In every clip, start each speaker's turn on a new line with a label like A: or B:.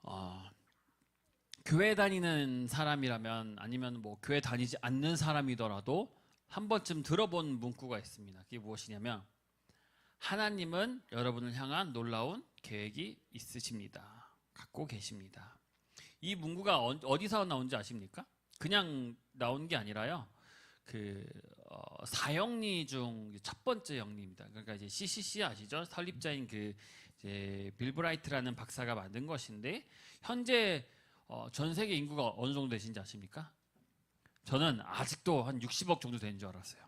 A: 어, 교회 다니는 사람이라면 아니면 뭐 교회 다니지 않는 사람이더라도 한 번쯤 들어본 문구가 있습니다. 그게 무엇이냐면 하나님은 여러분을 향한 놀라운 계획이 있으십니다. 갖고 계십니다. 이 문구가 어디서 나온지 아십니까? 그냥 나온 게 아니라요. 사형리 중 첫 번째 영리입니다. 그러니까 이제 CCC 아시죠? 설립자인 이제 빌 브라이트라는 박사가 만든 것인데 현재 전 세계 인구가 어느 정도 되신지 아십니까? 저는 아직도 한 60억 정도 되는 줄 알았어요.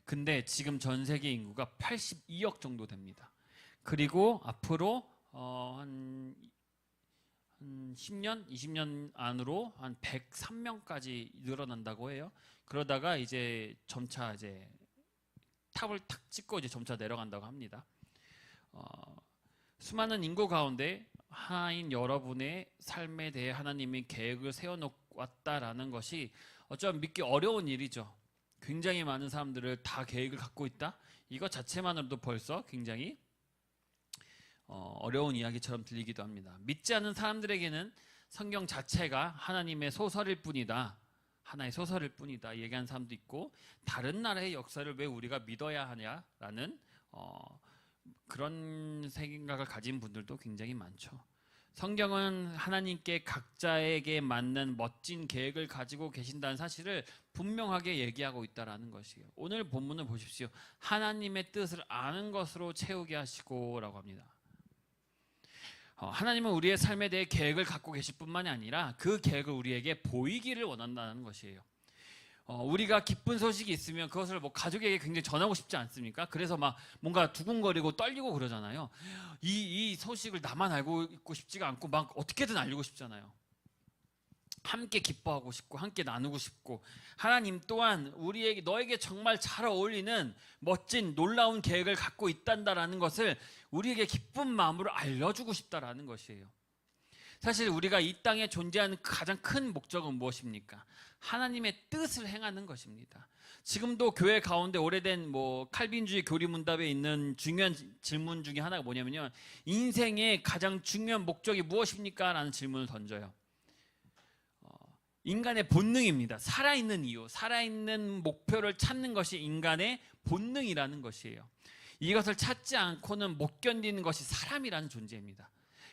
A: 근데 지금 전 세계 인구가 82억 정도 됩니다. 그리고 앞으로 한 10년, 20년 안으로 한 103명까지 늘어난다고 해요. 그러다가 이제 점차 이제 탑을 탁 찍고 이제 점차 내려간다고 합니다. 수많은 인구 가운데 하나인 여러분의 삶에 대해 하나님이 계획을 세워놓았다라는 것이 어쩌면 믿기 어려운 일이죠. 굉장히 많은 사람들을 다 계획을 갖고 있다? 이것 자체만으로도 벌써 굉장히 어려운 이야기처럼 들리기도 합니다. 믿지 않는 사람들에게는 성경 자체가 하나님의 소설일 뿐이다. 하나의 소설일 뿐이다. 얘기하는 사람도 있고 다른 나라의 역사를 왜 우리가 믿어야 하냐라는 그런 생각을 가진 분들도 굉장히 많죠. 성경은 하나님께 각자에게 맞는 멋진 계획을 가지고 계신다는 사실을 분명하게 얘기하고 있다는 것이에요. 오늘 본문을 보십시오. 하나님의 뜻을 아는 것으로 채우게 하시고 라고 합니다. 하나님은 우리의 삶에 대해 계획을 갖고 계실 뿐만이 아니라 그 계획을 우리에게 보이기를 원한다는 것이에요. 우리가 기쁜 소식이 있으면 그것을 뭐 가족에게 굉장히 전하고 싶지 않습니까? 그래서 막 뭔가 두근거리고 떨리고 그러잖아요. 이 소식을 나만 알고 있고 싶지가 않고 막 어떻게든 알리고 싶잖아요. 함께 기뻐하고 싶고 함께 나누고 싶고 하나님 또한 너에게 정말 잘 어울리는 멋진 놀라운 계획을 갖고 있단다라는 것을 우리에게 기쁜 마음으로 알려주고 싶다라는 것이에요. 사실 우리가 이 땅에 존재하는 가장 큰 목적은 무엇입니까? 하나님의 뜻을 행하는 것입니다. 지금도 교회 가운데 오래된 칼빈주의 교리문답에 있는 중요한 질문 중에 하나가 뭐냐면요. 인생의 가장 중요한 목적이 무엇입니까? 라는 질문을 던져요. 인간의 본능입니다. 살아있는 이유, 살아있는 목표를 찾는 것이 인간의 본능이라는 것이에요. 이것을 찾지 않고는 못 견디는 것이 사람이라는 존재입니다.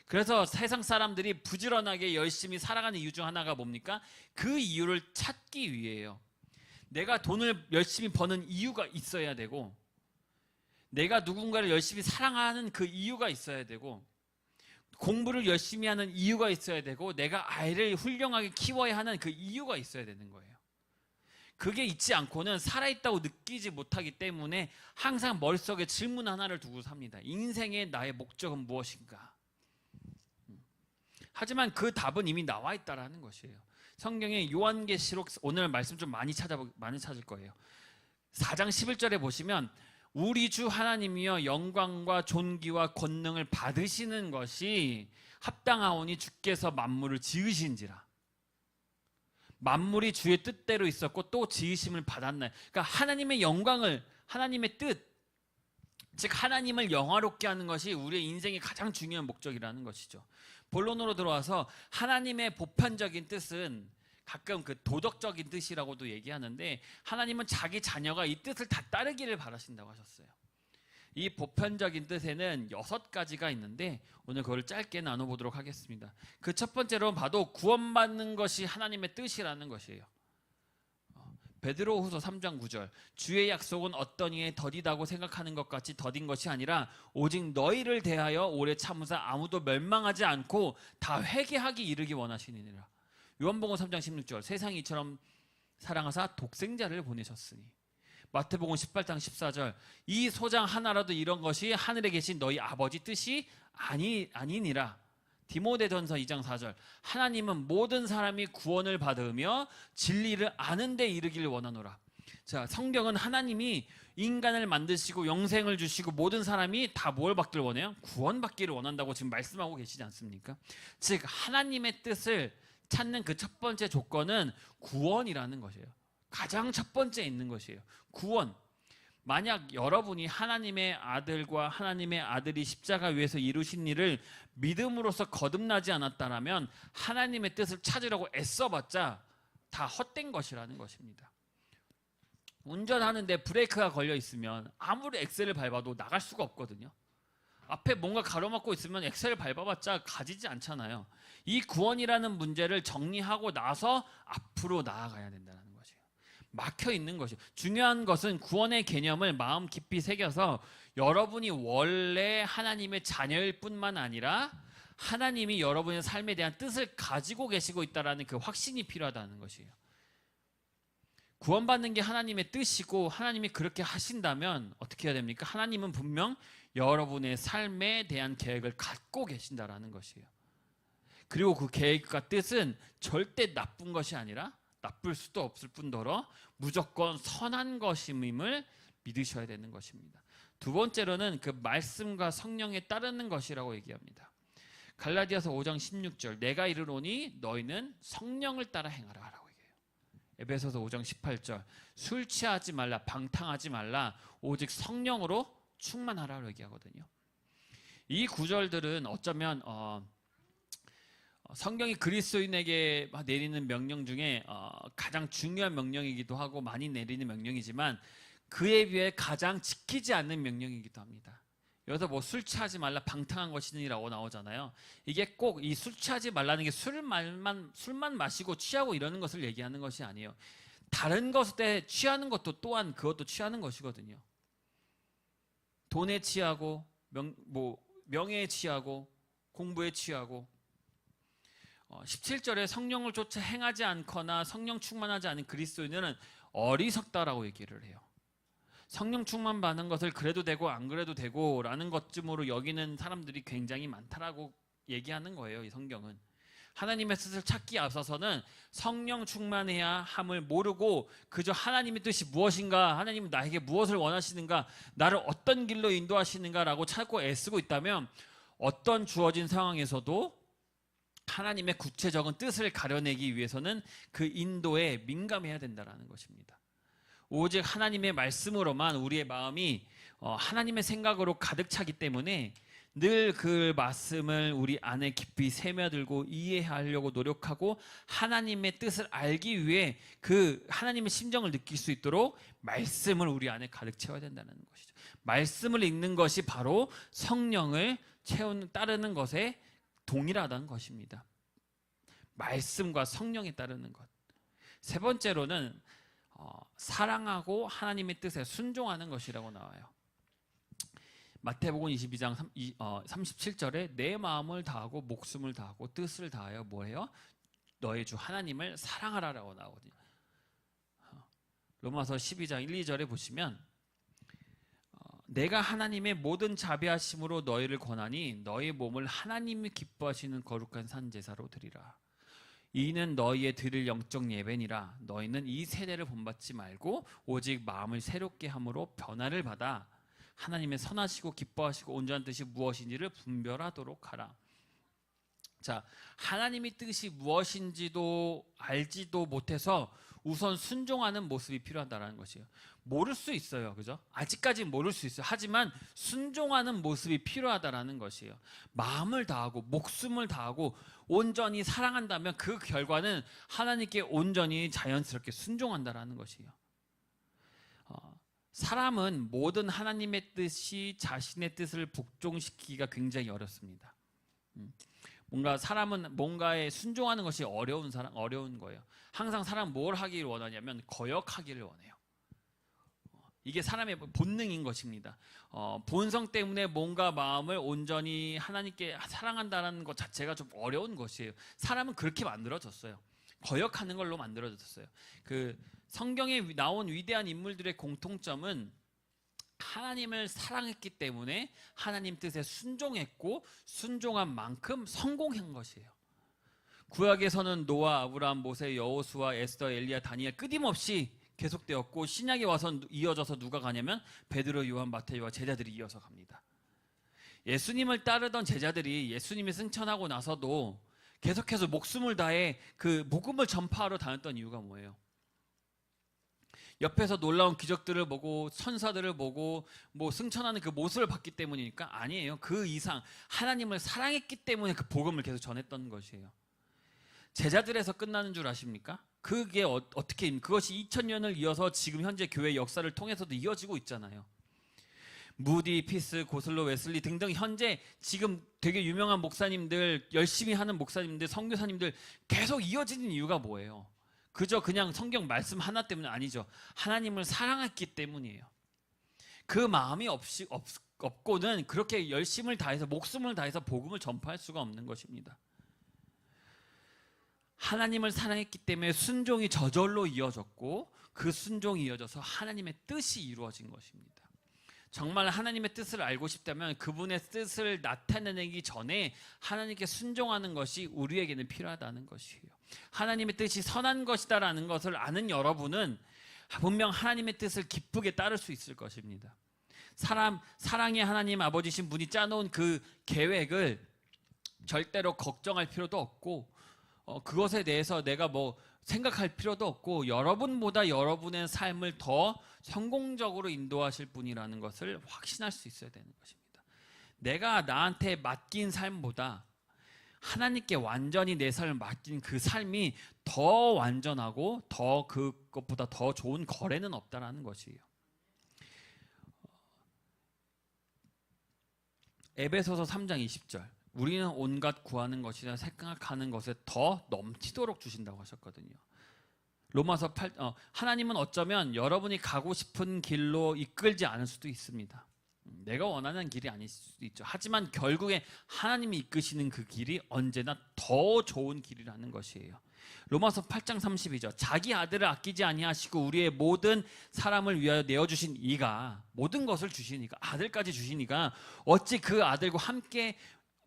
A: 그래서 세상 사람들이 부지런하게 열심히 살아가는 이유 중 하나가 뭡니까? 그 이유를 찾기 위해요. 내가 돈을 열심히 버는 이유가 있어야 되고 내가 누군가를 열심히 사랑하는 그 이유가 있어야 되고 공부를 열심히 하는 이유가 있어야 되고 내가 아이를 훌륭하게 키워야 하는 그 이유가 있어야 되는 거예요. 그게 있지 않고는 살아있다고 느끼지 못하기 때문에 항상 머릿속에 질문 하나를 두고 삽니다. 인생의 나의 목적은 무엇인가? 하지만 그 답은 이미 나와 있다라는 것이에요. 성경의 요한계시록 오늘 말씀 좀 많이 찾을 거예요. 4장 11절에 보시면 우리 주 하나님이여 영광과 존귀와 권능을 받으시는 것이 합당하오니 주께서 만물을 지으신지라. 만물이 주의 뜻대로 있었고 또 지으심을 받았나요? 그러니까 하나님의 영광을 하나님의 뜻, 즉 하나님을 영화롭게 하는 것이 우리의 인생의 가장 중요한 목적이라는 것이죠. 본론으로 들어와서 하나님의 보편적인 뜻은 가끔 도덕적인 뜻이라고도 얘기하는데 하나님은 자기 자녀가 이 뜻을 다 따르기를 바라신다고 하셨어요. 이 보편적인 뜻에는 6가지가 있는데 오늘 그걸 짧게 나눠보도록 하겠습니다. 그 첫 번째로 봐도 구원받는 것이 하나님의 뜻이라는 것이에요. 베드로후서 3장 9절 주의 약속은 어떤 이에 더디다고 생각하는 것 같이 더딘 것이 아니라 오직 너희를 대하여 오래 참으사 아무도 멸망하지 않고 다 회개하기 이르기 원하시니라. 요한복음 3장 16절 세상이 이처럼 사랑하사 독생자를 보내셨으니. 마태복음 18장 14절 이 소장 하나라도 이런 것이 하늘에 계신 너희 아버지 뜻이 아니니라. 디모데전서 2장 4절 하나님은 모든 사람이 구원을 받으며 진리를 아는 데 이르기를 원하노라. 자, 성경은 하나님이 인간을 만드시고 영생을 주시고 모든 사람이 다 뭘 받기를 원해요? 구원받기를 원한다고 지금 말씀하고 계시지 않습니까? 즉 하나님의 뜻을 찾는 그 첫 번째 조건은 구원이라는 것이에요. 가장 첫 번째 있는 것이에요. 구원. 만약 여러분이 하나님의 아들과 하나님의 아들이 십자가 위에서 이루신 일을 믿음으로써 거듭나지 않았다면 하나님의 뜻을 찾으려고 애써봤자 다 헛된 것이라는 것입니다. 운전하는데 브레이크가 걸려 있으면 아무리 엑셀을 밟아도 나갈 수가 없거든요. 앞에 뭔가 가로막고 있으면 엑셀을 밟아봤자 가지지 않잖아요. 이 구원이라는 문제를 정리하고 나서 앞으로 나아가야 된다는 것이에요. 막혀 있는 것이요. 중요한 것은 구원의 개념을 마음 깊이 새겨서 여러분이 원래 하나님의 자녀일 뿐만 아니라 하나님이 여러분의 삶에 대한 뜻을 가지고 계시고 있다는 그 확신이 필요하다는 것이에요. 구원받는 게 하나님의 뜻이고 하나님이 그렇게 하신다면 어떻게 해야 됩니까? 하나님은 분명 여러분의 삶에 대한 계획을 갖고 계신다라는 것이에요. 그리고 그 계획과 뜻은 절대 나쁜 것이 아니라 나쁠 수도 없을 뿐더러 무조건 선한 것임을 믿으셔야 되는 것입니다. 두 번째로는 그 말씀과 성령에 따르는 것이라고 얘기합니다. 갈라디아서 5장 16절 내가 이르노니 너희는 성령을 따라 행하라 라고 얘기해요. 에베소서 5장 18절 술 취하지 말라 방탕하지 말라 오직 성령으로 충만하라고 얘기하거든요. 이 구절들은 어쩌면 성경이 그리스도인에게 내리는 명령 중에 가장 중요한 명령이기도 하고 많이 내리는 명령이지만 그에 비해 가장 지키지 않는 명령이기도 합니다. 여기서 뭐 술 취하지 말라 방탕한 것이니라고 나오잖아요. 이게 꼭 이 술 취하지 말라는 게 술만 마시고 취하고 이러는 것을 얘기하는 것이 아니에요. 다른 것에 취하는 것도 또한 그것도 취하는 것이거든요. 돈에 취하고 명예에 취하고 공부에 취하고 17절에 성령을 쫓아 행하지 않거나 성령 충만하지 않은 그리스도인은 어리석다라고 얘기를 해요. 성령 충만 받는 것을 그래도 되고 안 그래도 되고 라는 것쯤으로 여기는 사람들이 굉장히 많다라고 얘기하는 거예요. 이 성경은 하나님의 뜻을 찾기 앞서서는 성령 충만해야 함을 모르고 그저 하나님의 뜻이 무엇인가, 하나님은 나에게 무엇을 원하시는가, 나를 어떤 길로 인도하시는가 라고 찾고 애쓰고 있다면 어떤 주어진 상황에서도 하나님의 구체적인 뜻을 가려내기 위해서는 그 인도에 민감해야 된다는 것입니다. 오직 하나님의 말씀으로만 우리의 마음이 하나님의 생각으로 가득 차기 때문에 늘 그 말씀을 우리 안에 깊이 새며들고 이해하려고 노력하고 하나님의 뜻을 알기 위해 그 하나님의 심정을 느낄 수 있도록 말씀을 우리 안에 가득 채워야 된다는 것이죠. 말씀을 읽는 것이 바로 성령을 따르는 것에 동일하다는 것입니다. 말씀과 성령에 따르는 것. 세 번째로는 사랑하고 하나님의 뜻에 순종하는 것이라고 나와요. 마태복음 22장 37절에 내 마음을 다하고 목숨을 다하고 뜻을 다하여 뭐예요? 너의 주 하나님을 사랑하라라고 나오거든요. 로마서 12장 1, 2절에 보시면 내가 하나님의 모든 자비하심으로 너희를 권하니 너희 몸을 하나님이 기뻐하시는 거룩한 산 제사로 드리라. 이는 너희의 드릴 영적 예배니라. 너희는 이 세대를 본받지 말고 오직 마음을 새롭게 함으로 변화를 받아 하나님의 선하시고 기뻐하시고 온전한 뜻이 무엇인지를 분별하도록 하라. 자, 하나님의 뜻이 무엇인지도 알지도 못해서 우선 순종하는 모습이 필요하다는 것이에요. 모를 수 있어요. 그죠? 아직까지는 모를 수 있어요. 하지만 순종하는 모습이 필요하다는 것이에요. 마음을 다하고 목숨을 다하고 온전히 사랑한다면 그 결과는 하나님께 온전히 자연스럽게 순종한다는 것이에요. 사람은 모든 하나님의 뜻이 자신의 뜻을 복종시키기가 굉장히 어렵습니다. 사람은 뭔가에 순종하는 것이 어려운 거예요. 항상 사람은 뭘 하기를 원하냐면 거역하기를 원해요. 이게 사람의 본능인 것입니다. 본성 때문에 뭔가 마음을 온전히 하나님께 사랑한다는 것 자체가 좀 어려운 것이에요. 사람은 그렇게 만들어졌어요. 거역하는 걸로 만들어졌어요. 그 성경에 나온 위대한 인물들의 공통점은 하나님을 사랑했기 때문에 하나님 뜻에 순종했고 순종한 만큼 성공한 것이에요. 구약에서는 노아, 아브라함, 모세, 여호수아, 에스더, 엘리야, 다니엘 끊임없이 계속되었고 신약에 와서 이어져서 누가 가냐면 베드로, 요한, 마태와 제자들이 이어서 갑니다. 예수님을 따르던 제자들이 예수님이 승천하고 나서도 계속해서 목숨을 다해 그 복음을 전파하러 다녔던 이유가 뭐예요? 옆에서 놀라운 기적들을 보고 천사들을 보고 뭐 승천하는 그 모습을 봤기 때문이니까? 아니에요. 그 이상 하나님을 사랑했기 때문에 그 복음을 계속 전했던 것이에요. 제자들에서 끝나는 줄 아십니까? 그게 어떻게 그것이 2000년을 이어서 지금 현재 교회 역사를 통해서도 이어지고 있잖아요. 무디, 피스, 고슬로, 웨슬리 등등 현재 지금 되게 유명한 목사님들, 열심히 하는 목사님들, 선교사님들 계속 이어지는 이유가 뭐예요? 그저 그냥 성경 말씀 하나 때문은 아니죠. 하나님을 사랑했기 때문이에요. 그 마음이 없고는 그렇게 열심을 다해서 목숨을 다해서 복음을 전파할 수가 없는 것입니다. 하나님을 사랑했기 때문에 순종이 저절로 이어졌고 그 순종이 이어져서 하나님의 뜻이 이루어진 것입니다. 정말 하나님의 뜻을 알고 싶다면 그분의 뜻을 나타내기 전에 하나님께 순종하는 것이 우리에게는 필요하다는 것이에요. 하나님의 뜻이 선한 것이다라는 것을 아는 여러분은 분명 하나님의 뜻을 기쁘게 따를 수 있을 것입니다. 사랑의 하나님 아버지신 분이 짜놓은 그 계획을 절대로 걱정할 필요도 없고 그것에 대해서 내가 뭐 생각할 필요도 없고 여러분보다 여러분의 삶을 더 성공적으로 인도하실 분이라는 것을 확신할 수 있어야 되는 것입니다. 내가 나한테 맡긴 삶보다 하나님께 완전히 내 삶을 맡긴 그 삶이 더 완전하고 더 그것보다 더 좋은 거래는 없다라는 것이에요. 에베소서 3장 20절 우리는 온갖 구하는 것이나 생각하는 것에 더 넘치도록 주신다고 하셨거든요. 로마서 8 하나님은 어쩌면 여러분이 가고 싶은 길로 이끌지 않을 수도 있습니다. 내가 원하는 길이 아닐 수도 있죠. 하지만 결국에 하나님이 이끄시는 그 길이 언제나 더 좋은 길이라는 것이에요. 로마서 8장 32절 자기 아들을 아끼지 아니하시고 우리의 모든 사람을 위하여 내어주신 이가 모든 것을 주시니까 아들까지 주시니까 어찌 그 아들과 함께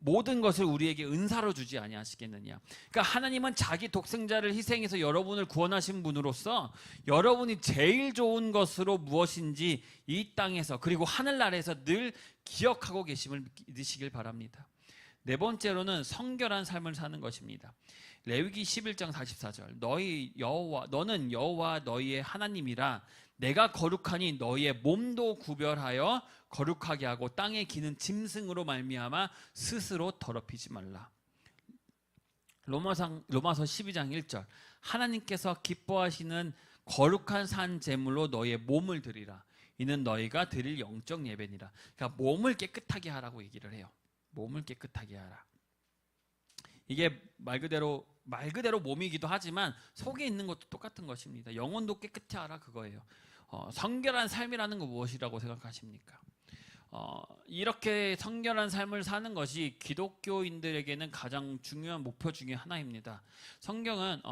A: 모든 것을 우리에게 은사로 주지 아니하시겠느냐. 그러니까 하나님은 자기 독생자를 희생해서 여러분을 구원하신 분으로서 여러분이 제일 좋은 것으로 무엇인지 이 땅에서 그리고 하늘나라에서 늘 기억하고 계심을 믿으시길 바랍니다. 네 번째로는 성결한 삶을 사는 것입니다. 레위기 11장 44절 너는 여호와 너희의 하나님이라 내가 거룩하니 너희의 몸도 구별하여 거룩하게 하고 땅에 기는 짐승으로 말미암아 스스로 더럽히지 말라. 로마서 12장 1절 하나님께서 기뻐하시는 거룩한 산 제물로 너희의 몸을 드리라. 이는 너희가 드릴 영적 예배니라. 그러니까 몸을 깨끗하게 하라고 얘기를 해요. 몸을 깨끗하게 하라. 이게 말 그대로 몸이기도 하지만 속에 있는 것도 똑같은 것입니다. 영혼도 깨끗히 하라 그거예요. 성결한 삶이라는 건 무엇이라고 생각하십니까? 이렇게 성결한 삶을 사는 것이 기독교인들에게는 가장 중요한 목표 중에 하나입니다. 성경은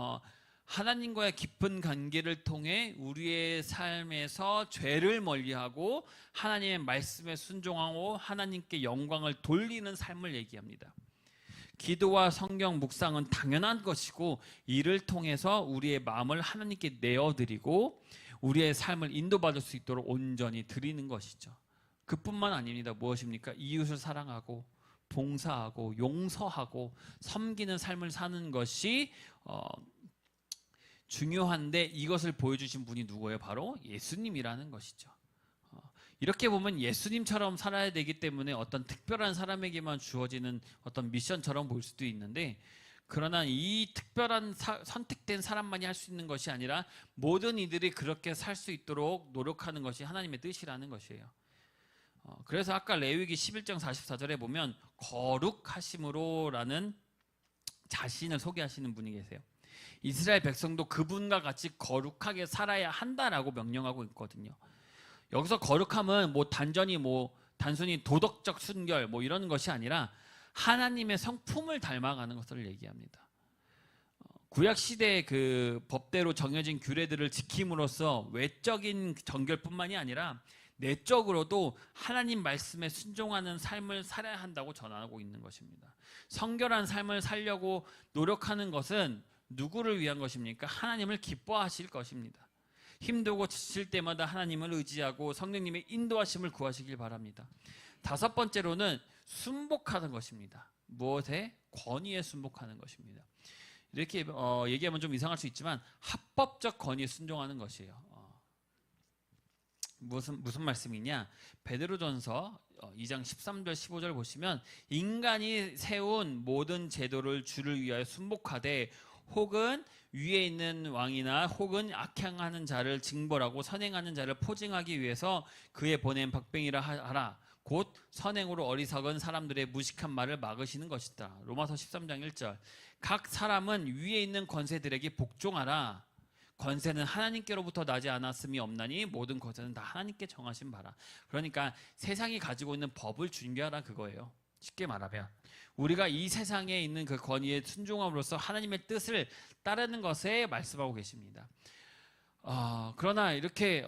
A: 하나님과의 깊은 관계를 통해 우리의 삶에서 죄를 멀리하고 하나님의 말씀에 순종하고 하나님께 영광을 돌리는 삶을 얘기합니다. 기도와 성경 묵상은 당연한 것이고 이를 통해서 우리의 마음을 하나님께 내어드리고 우리의 삶을 인도받을 수 있도록 온전히 드리는 것이죠. 그뿐만 아닙니다. 무엇입니까? 이웃을 사랑하고 봉사하고 용서하고 섬기는 삶을 사는 것이 중요한데 이것을 보여주신 분이 누구예요? 바로 예수님이라는 것이죠. 이렇게 보면 예수님처럼 살아야 되기 때문에 어떤 특별한 사람에게만 주어지는 어떤 미션처럼 보일 수도 있는데 그러나 이 특별한 선택된 사람만이 할 수 있는 것이 아니라 모든 이들이 그렇게 살 수 있도록 노력하는 것이 하나님의 뜻이라는 것이에요. 그래서 아까 레위기 11장 44절에 보면 거룩하심으로라는 자신을 소개하시는 분이 계세요. 이스라엘 백성도 그분과 같이 거룩하게 살아야 한다라고 명령하고 있거든요. 여기서 거룩함은 단순히 도덕적 순결 이런 것이 아니라 하나님의 성품을 닮아가는 것을 얘기합니다. 구약 시대의 그 법대로 정해진 규례들을 지킴으로써 외적인 정결뿐만이 아니라 내적으로도 하나님 말씀에 순종하는 삶을 살아야 한다고 전하고 있는 것입니다. 성결한 삶을 살려고 노력하는 것은 누구를 위한 것입니까? 하나님을 기뻐하실 것입니다. 힘들고 지칠 때마다 하나님을 의지하고 성령님의 인도하심을 구하시길 바랍니다. 다섯 번째로는 순복하는 것입니다. 무엇에? 권위에 순복하는 것입니다. 이렇게 얘기하면 좀 이상할 수 있지만 합법적 권위에 순종하는 것이에요. 무슨 말씀이냐? 베드로전서 2장 13절 15절 보시면 인간이 세운 모든 제도를 주를 위하여 순복하되 혹은 위에 있는 왕이나 혹은 악행하는 자를 징벌하고 선행하는 자를 포징하기 위해서 그의 보낸 박병이라 하라. 곧 선행으로 어리석은 사람들의 무식한 말을 막으시는 것이다. 로마서 13장 1절. 각 사람은 위에 있는 권세들에게 복종하라. 권세는 하나님께로부터 나지 않았음이 없나니 모든 권세는 다 하나님께 정하신 바라. 그러니까 세상이 가지고 있는 법을 준비하라 그거예요. 쉽게 말하면 우리가 이 세상에 있는 그 권위에 순종함으로써 하나님의 뜻을 따르는 것에 말씀하고 계십니다. 그러나 이렇게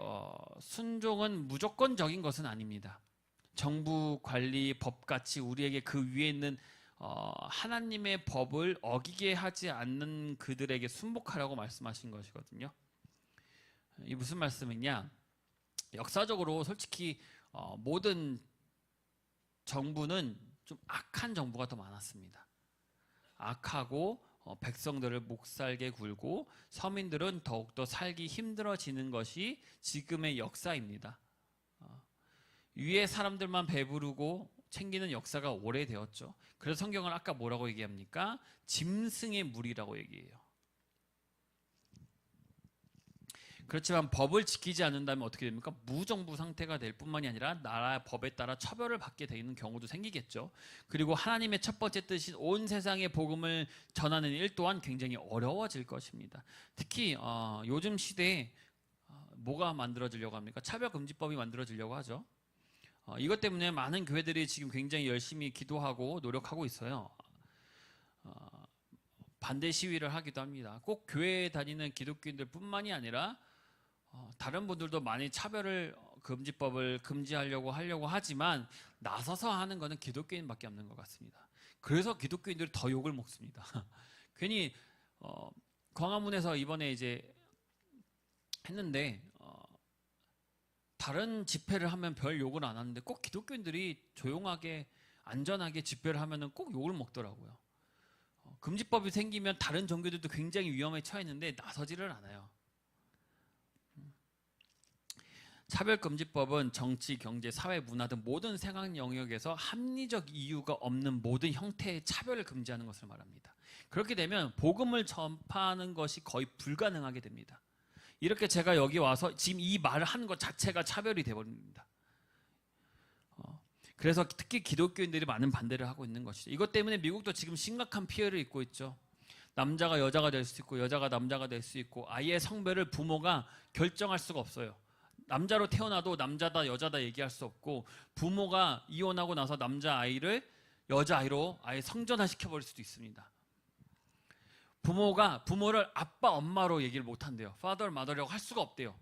A: 순종은 무조건적인 것은 아닙니다. 정부 관리 법같이 우리에게 그 위에 있는 하나님의 법을 어기게 하지 않는 그들에게 순복하라고 말씀하신 것이거든요. 이 무슨 말씀이냐? 역사적으로 솔직히 모든 정부는 좀 악한 정부가 더 많았습니다. 악하고 백성들을 목살게 굴고 서민들은 더욱더 살기 힘들어지는 것이 지금의 역사입니다. 위에 사람들만 배부르고 챙기는 역사가 오래되었죠. 그래서 성경은 아까 뭐라고 얘기합니까? 짐승의 무리라고 얘기해요. 그렇지만 법을 지키지 않는다면 어떻게 됩니까? 무정부 상태가 될 뿐만이 아니라 나라의 법에 따라 처벌을 받게 되는 경우도 생기겠죠. 그리고 하나님의 첫 번째 뜻인 온 세상의 복음을 전하는 일 또한 굉장히 어려워질 것입니다. 특히 요즘 시대에 뭐가 만들어지려고 합니까? 차별금지법이 만들어지려고 하죠. 이것 때문에 많은 교회들이 지금 굉장히 열심히 기도하고 노력하고 있어요. 반대 시위를 하기도 합니다. 꼭 교회에 다니는 기독교인들 뿐만이 아니라 다른 분들도 많이 차별을 금지법을 금지하려고 하지만 나서서 하는 것은 기독교인밖에 없는 것 같습니다. 그래서 기독교인들이 더 욕을 먹습니다. 괜히 광화문에서 이번에 이제 했는데 다른 집회를 하면 별 욕을 안 하는데 꼭 기독교인들이 조용하게 안전하게 집회를 하면은 꼭 욕을 먹더라고요. 금지법이 생기면 다른 종교들도 굉장히 위험에 처했는데 나서지를 않아요. 차별금지법은 정치, 경제, 사회, 문화 등 모든 생활 영역에서 합리적 이유가 없는 모든 형태의 차별을 금지하는 것을 말합니다. 그렇게 되면 복음을 전파하는 것이 거의 불가능하게 됩니다. 이렇게 제가 여기 와서 지금 이 말을 하는 것 자체가 차별이 되어버립니다. 그래서 특히 기독교인들이 많은 반대를 하고 있는 것이죠. 이것 때문에 미국도 지금 심각한 피해를 입고 있죠. 남자가 여자가 될 수 있고 여자가 남자가 될 수 있고 아이의 성별을 부모가 결정할 수가 없어요. 남자로 태어나도 남자다 여자다 얘기할 수 없고 부모가 이혼하고 나서 남자아이를 여자아이로 아예 성전화시켜버릴 수도 있습니다. 부모를 아빠 엄마로 얘기를 못한대요. father mother라고 할 수가 없대요.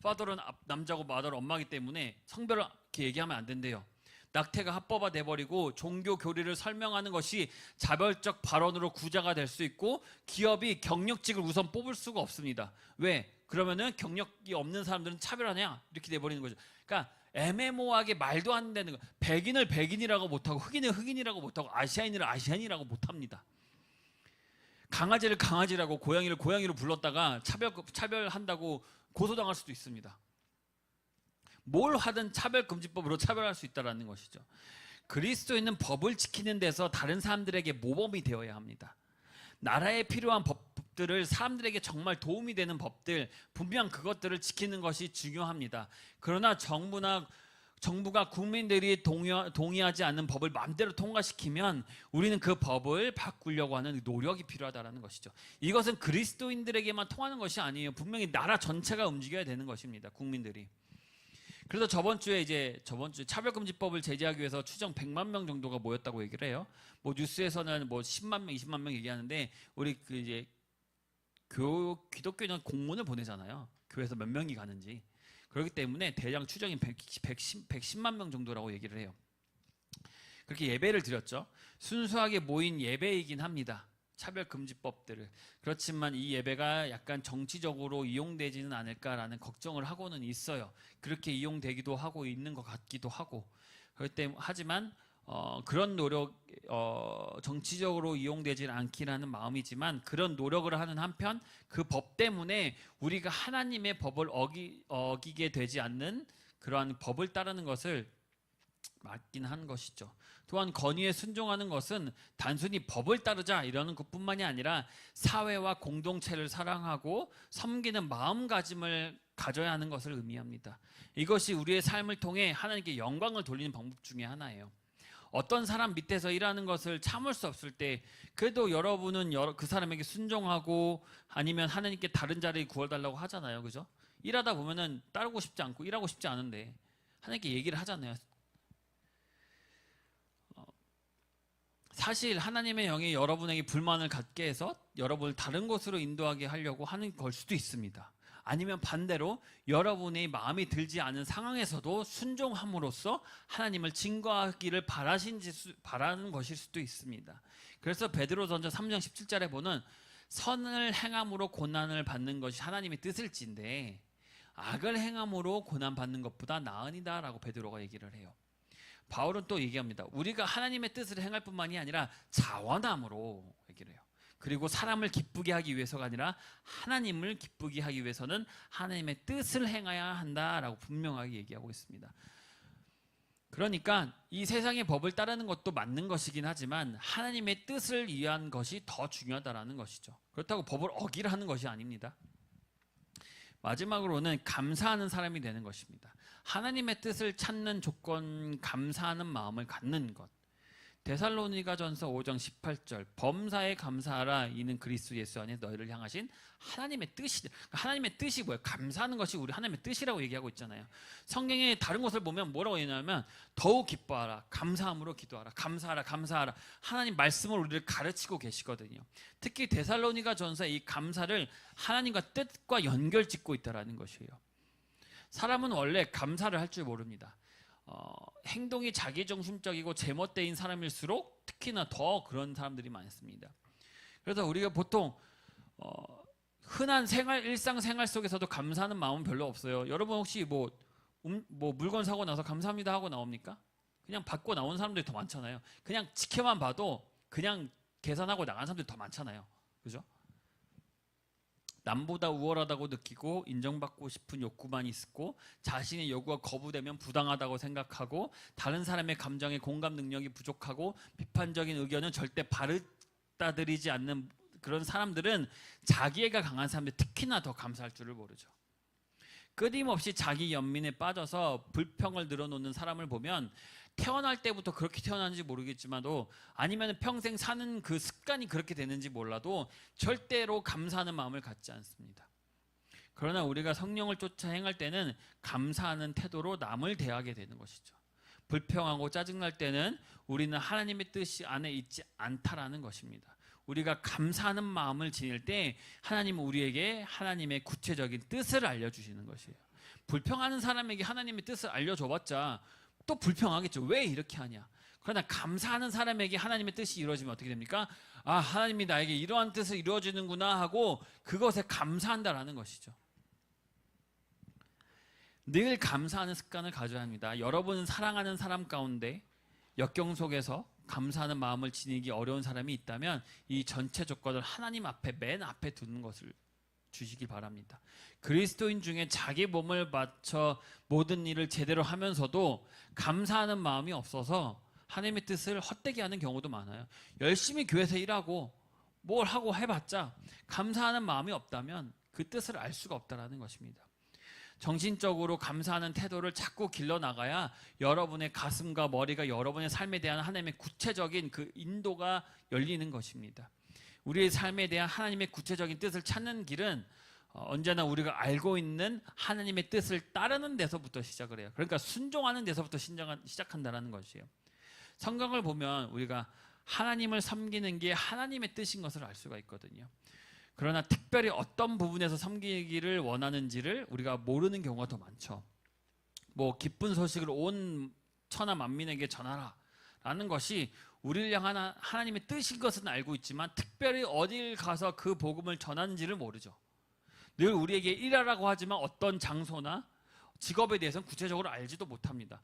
A: father은 남자고 mother은 엄마이기 때문에 성별을 이렇게 얘기하면 안 된대요. 낙태가 합법화 돼버리고 종교 교리를 설명하는 것이 자별적 발언으로 구자가 될 수 있고 기업이 경력직을 우선 뽑을 수가 없습니다. 왜? 그러면은 경력이 없는 사람들은 차별하냐? 이렇게 돼버리는 거죠. 그러니까 애매모호하게 말도 안 되는 거. 백인을 백인이라고 못하고 흑인을 흑인이라고 못하고 아시아인을 아시아인이라고 못합니다. 강아지를 강아지라고 고양이를 고양이로 불렀다가 차별한다고 고소당할 수도 있습니다. 뭘 하든 차별금지법으로 차별할 수 있다는 것이죠. 그리스도인은 법을 지키는 데서 다른 사람들에게 모범이 되어야 합니다. 나라에 필요한 법들을 사람들에게 정말 도움이 되는 법들, 분명 그것들을 지키는 것이 중요합니다. 그러나 정부가 국민들이 동의하지 않는 법을 마음대로 통과시키면 우리는 그 법을 바꾸려고 하는 노력이 필요하다는 것이죠. 이것은 그리스도인들에게만 통하는 것이 아니에요. 분명히 나라 전체가 움직여야 되는 것입니다. 국민들이. 그래서 저번 주에 차별금지법을 제재하기 위해서 추정 100만 명 정도가 모였다고 얘기를 해요. 뭐 뉴스에서는 뭐 10만 명, 20만 명 얘기하는데 우리 기독교는 공문을 보내잖아요. 교회에서 몇 명이 가는지. 그렇기 때문에 대략 추정이 110만 명 정도라고 얘기를 해요. 그렇게 예배를 드렸죠. 순수하게 모인 예배이긴 합니다. 차별금지법들을. 그렇지만 이 예배가 약간 정치적으로 이용되지는 않을까라는 걱정을 하고는 있어요. 그렇게 이용되기도 하고 있는 것 같기도 하고. 하지만 그런 노력, 정치적으로 이용되지는 않기라는 마음이지만 그런 노력을 하는 한편 그 법 때문에 우리가 하나님의 법을 어기게 되지 않는 그러한 법을 따르는 것을 맞긴 한 것이죠. 또한 권위에 순종하는 것은 단순히 법을 따르자 이러는 것뿐만이 아니라 사회와 공동체를 사랑하고 섬기는 마음가짐을 가져야 하는 것을 의미합니다. 이것이 우리의 삶을 통해 하나님께 영광을 돌리는 방법 중에 하나예요. 어떤 사람 밑에서 일하는 것을 참을 수 없을 때 그래도 여러분은 그 사람에게 순종하고 아니면 하나님께 다른 자리를 구워달라고 하잖아요. 그죠? 일하다 보면은 따르고 싶지 않고 일하고 싶지 않은데 하나님께 얘기를 하잖아요. 사실 하나님의 영이 여러분에게 불만을 갖게 해서 여러분을 다른 곳으로 인도하게 하려고 하는 걸 수도 있습니다. 아니면 반대로 여러분의 마음이 들지 않은 상황에서도 순종함으로써 하나님을 증거하기를 바라는 것일 수도 있습니다. 그래서 베드로전서 3장 17절에 보는 선을 행함으로 고난을 받는 것이 하나님의 뜻일진데 악을 행함으로 고난 받는 것보다 나으니다라고 베드로가 얘기를 해요. 바울은 또 얘기합니다. 우리가 하나님의 뜻을 행할 뿐만이 아니라 자원함으로 얘기를 해요. 그리고 사람을 기쁘게 하기 위해서가 아니라 하나님을 기쁘게 하기 위해서는 하나님의 뜻을 행해야 한다라고 분명하게 얘기하고 있습니다. 그러니까 이 세상의 법을 따르는 것도 맞는 것이긴 하지만 하나님의 뜻을 위한 것이 더 중요하다라는 것이죠. 그렇다고 법을 어기라는 것이 아닙니다. 마지막으로는 감사하는 사람이 되는 것입니다. 하나님의 뜻을 찾는 조건, 감사하는 마음을 갖는 것. 데살로니가전서 5장 18절 범사에 감사하라 이는 그리스도 예수 안에 너희를 향하신 하나님의 뜻이. 하나님의 뜻이 뭐예요? 감사하는 것이 우리 하나님의 뜻이라고 얘기하고 있잖아요. 성경에 다른 것을 보면 뭐라고 얘기하냐면 더욱 기뻐하라, 감사함으로 기도하라, 감사하라, 감사하라. 하나님 말씀을 우리를 가르치고 계시거든요. 특히 데살로니가전서의 이 감사를 하나님과 뜻과 연결짓고 있다라는 것이에요. 사람은 원래 감사를 할 줄 모릅니다. 행동이 자기중심적이고 제멋대인 사람일수록 특히나 더 그런 사람들이 많습니다. 그래서 우리가 보통 흔한 일상생활 속에서도 감사하는 마음은 별로 없어요. 여러분 혹시 뭐 물건 사고 나서 감사합니다 하고 나옵니까? 그냥 받고 나오는 사람들이 더 많잖아요. 그냥 지켜만 봐도 그냥 계산하고 나간 사람들이 더 많잖아요. 그죠? 남보다 우월하다고 느끼고 인정받고 싶은 욕구만 있고 자신의 요구가 거부되면 부당하다고 생각하고 다른 사람의 감정에 공감 능력이 부족하고 비판적인 의견은 절대 받아들이지 않는 그런 사람들은 자기애가 강한 사람들 특히나 더 감사할 줄을 모르죠. 끊임없이 자기 연민에 빠져서 불평을 늘어놓는 사람을 보면 태어날 때부터 그렇게 태어났는지 모르겠지만도 아니면 평생 사는 그 습관이 그렇게 되는지 몰라도 절대로 감사하는 마음을 갖지 않습니다. 그러나 우리가 성령을 쫓아 행할 때는 감사하는 태도로 남을 대하게 되는 것이죠. 불평하고 짜증날 때는 우리는 하나님의 뜻이 안에 있지 않다라는 것입니다. 우리가 감사하는 마음을 지닐 때 하나님은 우리에게 하나님의 구체적인 뜻을 알려주시는 것이에요. 불평하는 사람에게 하나님의 뜻을 알려줘봤자 또 불평하겠죠. 왜 이렇게 하냐. 그러나 감사하는 사람에게 하나님의 뜻이 이루어지면 어떻게 됩니까? 아, 하나님이 나에게 이러한 뜻을 이루어지는구나 하고 그것에 감사한다라는 것이죠. 늘 감사하는 습관을 가져야 합니다. 여러분은 사랑하는 사람 가운데 역경 속에서 감사하는 마음을 지니기 어려운 사람이 있다면 이 전체 조건을 하나님 앞에 맨 앞에 두는 것을 주시기 바랍니다. 그리스도인 중에 자기 몸을 바쳐 모든 일을 제대로 하면서도 감사하는 마음이 없어서 하나님의 뜻을 헛되게 하는 경우도 많아요. 열심히 교회에서 일하고 뭘 하고 해봤자 감사하는 마음이 없다면 그 뜻을 알 수가 없다는 것입니다. 정신적으로 감사하는 태도를 자꾸 길러나가야 여러분의 가슴과 머리가 여러분의 삶에 대한 하나님의 구체적인 그 인도가 열리는 것입니다. 우리의 삶에 대한 하나님의 구체적인 뜻을 찾는 길은 언제나 우리가 알고 있는 하나님의 뜻을 따르는 데서부터 시작을 해요. 그러니까 순종하는 데서부터 시작한다는 것이에요. 성경을 보면 우리가 하나님을 섬기는 게 하나님의 뜻인 것을 알 수가 있거든요. 그러나 특별히 어떤 부분에서 섬기기를 원하는지를 우리가 모르는 경우가 더 많죠. 뭐 기쁜 소식을 온 천하 만민에게 전하라 라는 것이 우리를 향한 하나님의 뜻인 것은 알고 있지만 특별히 어딜 가서 그 복음을 전하는지를 모르죠. 늘 우리에게 일하라고 하지만 어떤 장소나 직업에 대해서는 구체적으로 알지도 못합니다.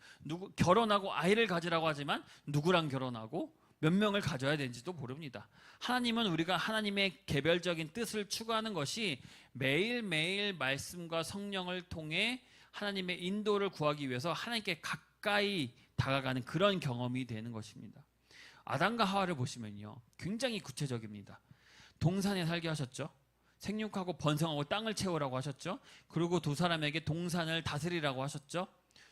A: 결혼하고 아이를 가지라고 하지만 누구랑 결혼하고 몇 명을 가져야 되는지도 모릅니다. 하나님은 우리가 하나님의 개별적인 뜻을 추구하는 것이 매일매일 말씀과 성령을 통해 하나님의 인도를 구하기 위해서 하나님께 가까이 다가가는 그런 경험이 되는 것입니다. 아담과 하와를 보시면요, 굉장히 구체적입니다. 동산에 살게 하셨죠. 생육하고 번성하고 땅을 채우라고 하셨죠. 그리고 두 사람에게 동산을 다스리라고 하셨죠.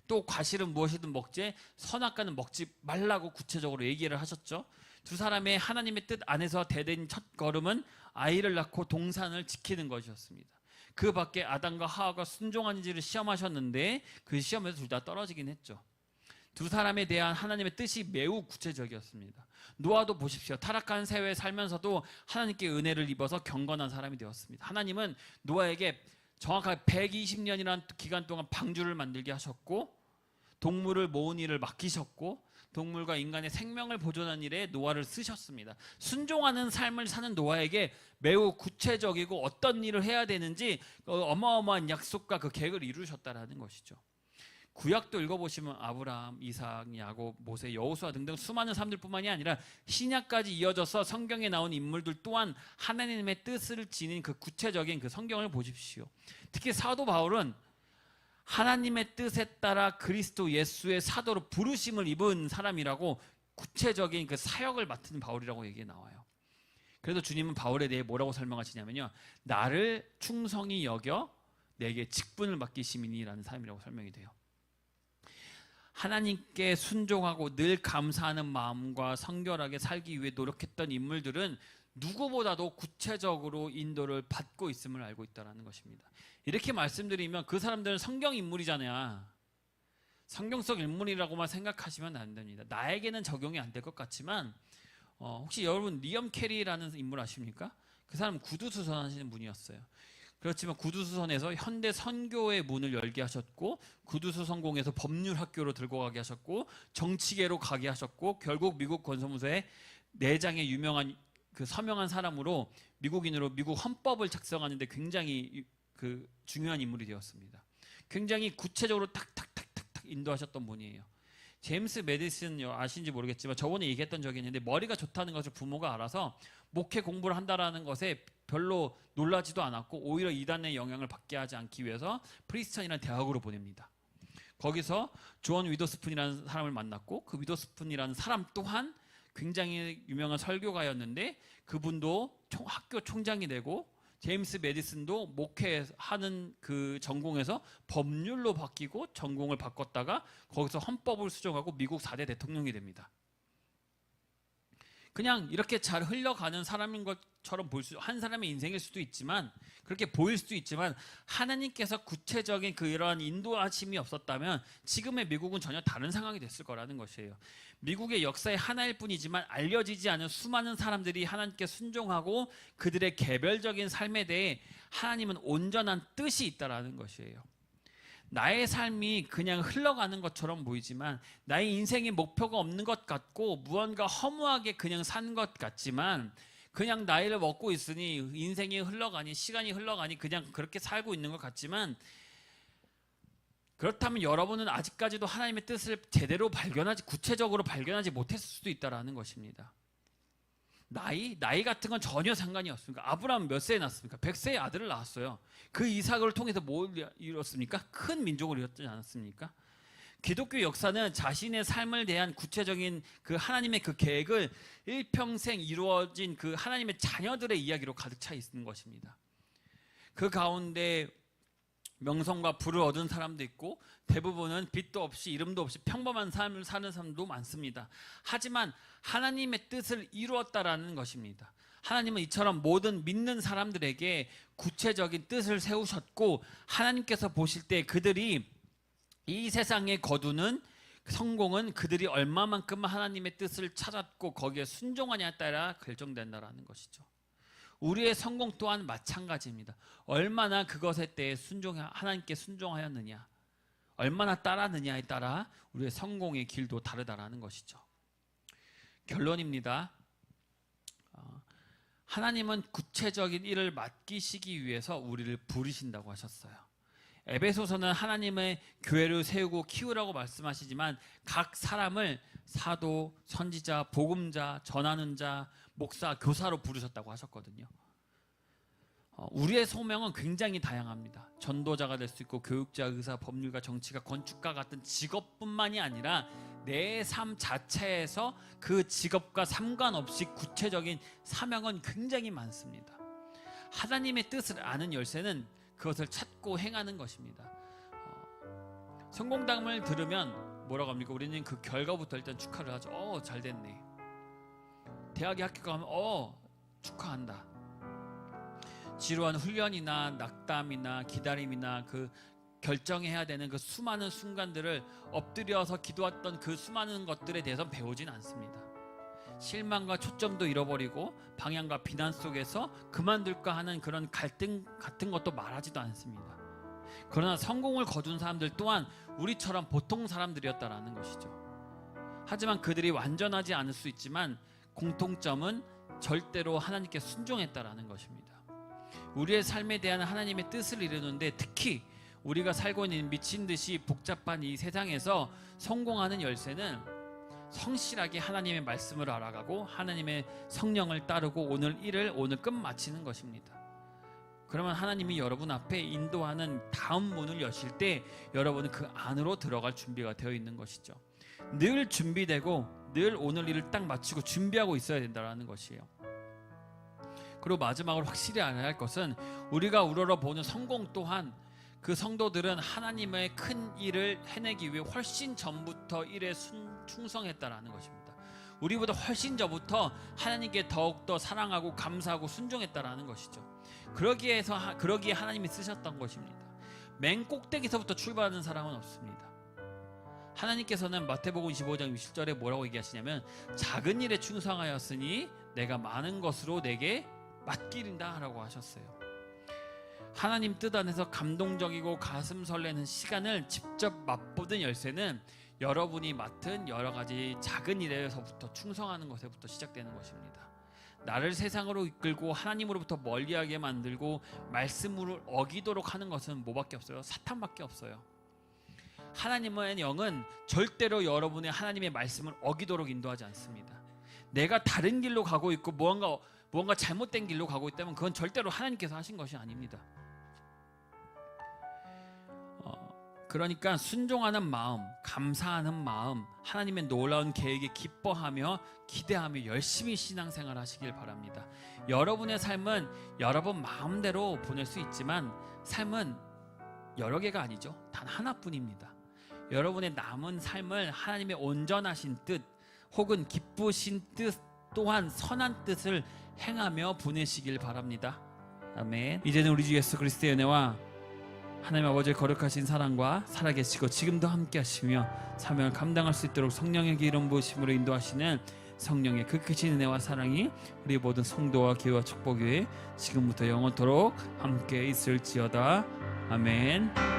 A: 또 과실은 무엇이든 먹되 선악과는 먹지 말라고 구체적으로 얘기를 하셨죠. 두 사람의 하나님의 뜻 안에서 대된 첫 걸음은 아이를 낳고 동산을 지키는 것이었습니다. 그 밖에 아담과 하와가 순종하는지를 시험하셨는데 그 시험에서 둘 다 떨어지긴 했죠. 두 사람에 대한 하나님의 뜻이 매우 구체적이었습니다. 노아도 보십시오. 타락한 세회에 살면서도 하나님께 은혜를 입어서 경건한 사람이 되었습니다. 하나님은 노아에게 정확하게 120년이라는 기간 동안 방주를 만들게 하셨고, 동물을 모은 일을 맡기셨고, 동물과 인간의 생명을 보존하는 일에 노아를 쓰셨습니다. 순종하는 삶을 사는 노아에게 매우 구체적이고 어떤 일을 해야 되는지 어마어마한 약속과 그 계획을 이루셨다라는 것이죠. 구약도 읽어보시면 아브라함, 이삭, 야곱, 모세, 여호수아 등등 수많은 사람들뿐만이 아니라 신약까지 이어져서 성경에 나온 인물들 또한 하나님의 뜻을 지닌 그 구체적인 그 성경을 보십시오. 특히 사도 바울은 하나님의 뜻에 따라 그리스도 예수의 사도로 부르심을 입은 사람이라고 구체적인 그 사역을 맡은 바울이라고 얘기가 나와요. 그래서 주님은 바울에 대해 뭐라고 설명하시냐면요, 나를 충성히 여겨 내게 직분을 맡기심이니라는 사람이라고 설명이 돼요. 하나님께 순종하고 늘 감사하는 마음과 성결하게 살기 위해 노력했던 인물들은 누구보다도 구체적으로 인도를 받고 있음을 알고 있다는 것입니다. 이렇게 말씀드리면 그 사람들은 성경 인물이잖아요. 성경 속 인물이라고만 생각하시면 안 됩니다. 나에게는 적용이 안 될 것 같지만 혹시 여러분 리엄 캐리라는 인물 아십니까? 그 사람은 구두수선 하시는 분이었어요. 그렇지만 구두수선에서 현대 선교의 문을 열게 하셨고, 구두수선공에서 법률학교로 들고 가게 하셨고, 정치계로 가게 하셨고, 결국 미국 권선무소의 내장에 유명한 그 서명한 사람으로 미국인으로 미국 헌법을 작성하는데 굉장히 그 중요한 인물이 되었습니다. 굉장히 구체적으로 탁탁탁탁탁 인도하셨던 분이에요. 제임스 메디슨 아시는지 모르겠지만 저번에 얘기했던 적이 있는데, 머리가 좋다는 것을 부모가 알아서 목회 공부를 한다라는 것에 별로 놀라지도 않았고 오히려 이단의 영향을 받게 하지 않기 위해서 프리스턴이라는 대학으로 보냅니다. 거기서 존 위더스푼이라는 사람을 만났고, 그 위더스푼이라는 사람 또한 굉장히 유명한 설교가였는데 그분도 학교 총장이 되고, 제임스 메디슨도 목회하는 그 전공에서 법률로 바뀌고 전공을 바꿨다가 거기서 헌법을 수정하고 미국 4대 대통령이 됩니다. 그냥 이렇게 잘 흘러가는 사람인 것처럼 한 사람의 인생일 수도 있지만, 그렇게 보일 수도 있지만, 하나님께서 구체적인 그러한 인도하심이 없었다면 지금의 미국은 전혀 다른 상황이 됐을 거라는 것이에요. 미국의 역사의 하나일 뿐이지만 알려지지 않은 수많은 사람들이 하나님께 순종하고 그들의 개별적인 삶에 대해 하나님은 온전한 뜻이 있다라는 것이에요. 나의 삶이 그냥 흘러가는 것처럼 보이지만, 나의 인생에 목표가 없는 것 같고 무언가 허무하게 그냥 사는 것 같지만, 그냥 나이를 먹고 있으니 인생이 흘러가니 시간이 흘러가니 그냥 그렇게 살고 있는 것 같지만, 그렇다면 여러분은 아직까지도 하나님의 뜻을 제대로 구체적으로 발견하지 못했을 수도 있다는 것입니다. 나이 같은 건 전혀 상관이 없습니다. 아브라함은 몇 세에 낳았습니까? 100세에 아들을 낳았어요. 그 이삭을 통해서 뭘 이뤘습니까? 큰 민족을 이뤘지 않았습니까? 기독교 역사는 자신의 삶을 대한 구체적인 그 하나님의 그 계획을 일평생 이루어진 그 하나님의 자녀들의 이야기로 가득 차 있는 것입니다. 그 가운데 명성과 부를 얻은 사람도 있고, 대부분은 빚도 없이 이름도 없이 평범한 삶을 사는 사람도 많습니다. 하지만 하나님의 뜻을 이루었다라는 것입니다. 하나님은 이처럼 모든 믿는 사람들에게 구체적인 뜻을 세우셨고, 하나님께서 보실 때 그들이 이 세상에 거두는 성공은 그들이 얼마만큼 하나님의 뜻을 찾았고 거기에 순종하냐에 따라 결정된다라는 것이죠. 우리의 성공 또한 마찬가지입니다. 얼마나 그것에 대해 하나님께 순종하였느냐, 얼마나 따랐느냐에 따라 우리의 성공의 길도 다르다라는 것이죠. 결론입니다. 하나님은 구체적인 일을 맡기시기 위해서 우리를 부르신다고 하셨어요. 에베소서는 하나님의 교회를 세우고 키우라고 말씀하시지만 각 사람을 사도, 선지자, 복음자, 전하는 자, 목사, 교사로 부르셨다고 하셨거든요. 우리의 소명은 굉장히 다양합니다. 전도자가 될 수 있고 교육자, 의사, 법률가, 정치가, 건축가 같은 직업뿐만이 아니라 내 삶 자체에서 그 직업과 상관없이 구체적인 사명은 굉장히 많습니다. 하나님의 뜻을 아는 열쇠는 그것을 찾고 행하는 것입니다. 성공담을 들으면 뭐라고 합니까? 우리는 그 결과부터 일단 축하를 하죠. 잘 됐네. 대학에 학교 가면 축하한다. 지루한 훈련이나 낙담이나 기다림이나 그 결정해야 되는 그 수많은 순간들을 엎드려서 기도했던 그 수많은 것들에 대해서 배우진 않습니다. 실망과 초점도 잃어버리고 방향과 비난 속에서 그만둘까 하는 그런 갈등 같은 것도 말하지도 않습니다. 그러나 성공을 거둔 사람들 또한 우리처럼 보통 사람들이었다라는 것이죠. 하지만 그들이 완전하지 않을 수 있지만 공통점은 절대로 하나님께 순종했다라는 것입니다. 우리의 삶에 대한 하나님의 뜻을 이루는데 특히 우리가 살고 있는 미친 듯이 복잡한 이 세상에서 성공하는 열쇠는 성실하게 하나님의 말씀을 알아가고 하나님의 성령을 따르고 오늘 일을 오늘 끝마치는 것입니다. 그러면 하나님이 여러분 앞에 인도하는 다음 문을 여실 때 여러분은 그 안으로 들어갈 준비가 되어 있는 것이죠. 늘 준비되고 늘 오늘 일을 딱 마치고 준비하고 있어야 된다는 것이에요. 그리고 마지막으로 확실히 알아야 할 것은 우리가 우러러보는 성공 또한 그 성도들은 하나님의 큰 일을 해내기 위해 훨씬 전부터 일에 충성했다라는 것입니다. 우리보다 훨씬 전부터 하나님께 더욱더 사랑하고 감사하고 순종했다라는 것이죠. 그러기에 하나님이 쓰셨던 것입니다. 맨 꼭대기서부터 출발하는 사람은 없습니다. 하나님께서는 마태복음 25장 20절에 뭐라고 얘기하시냐면 작은 일에 충성하였으니 내가 많은 것으로 내게 맡기린다 라고 하셨어요. 하나님 뜻 안에서 감동적이고 가슴 설레는 시간을 직접 맛보던 열쇠는 여러분이 맡은 여러 가지 작은 일에서부터 충성하는 것에부터 시작되는 것입니다. 나를 세상으로 이끌고 하나님으로부터 멀리하게 만들고 말씀을 어기도록 하는 것은 뭐밖에 없어요? 사탄밖에 없어요. 하나님의 영은 절대로 여러분의 하나님의 말씀을 어기도록 인도하지 않습니다. 내가 다른 길로 가고 있고 무언가 잘못된 길로 가고 있다면 그건 절대로 하나님께서 하신 것이 아닙니다. 그러니까 순종하는 마음, 감사하는 마음, 하나님의 놀라운 계획에 기뻐하며 기대하며 열심히 신앙생활 하시길 바랍니다. 여러분의 삶은 여러분 마음대로 보낼 수 있지만 삶은 여러 개가 아니죠. 단 하나뿐입니다. 여러분의 남은 삶을 하나님의 온전하신 뜻 혹은 기쁘신 뜻 또한 선한 뜻을 행하며 보내시길 바랍니다. 아멘. 이제는 우리 주 예수 그리스도의 은혜와 하나님 아버지의 거룩하신 사랑과 살아계시고 지금도 함께 하시며 사명을 감당할 수 있도록 성령의 기름 부으심으로 인도하시는 성령의 그 크신 은혜와 사랑이 우리 모든 성도와 교회와 축복교회 지금부터 영원토록 함께 있을지어다. 아멘.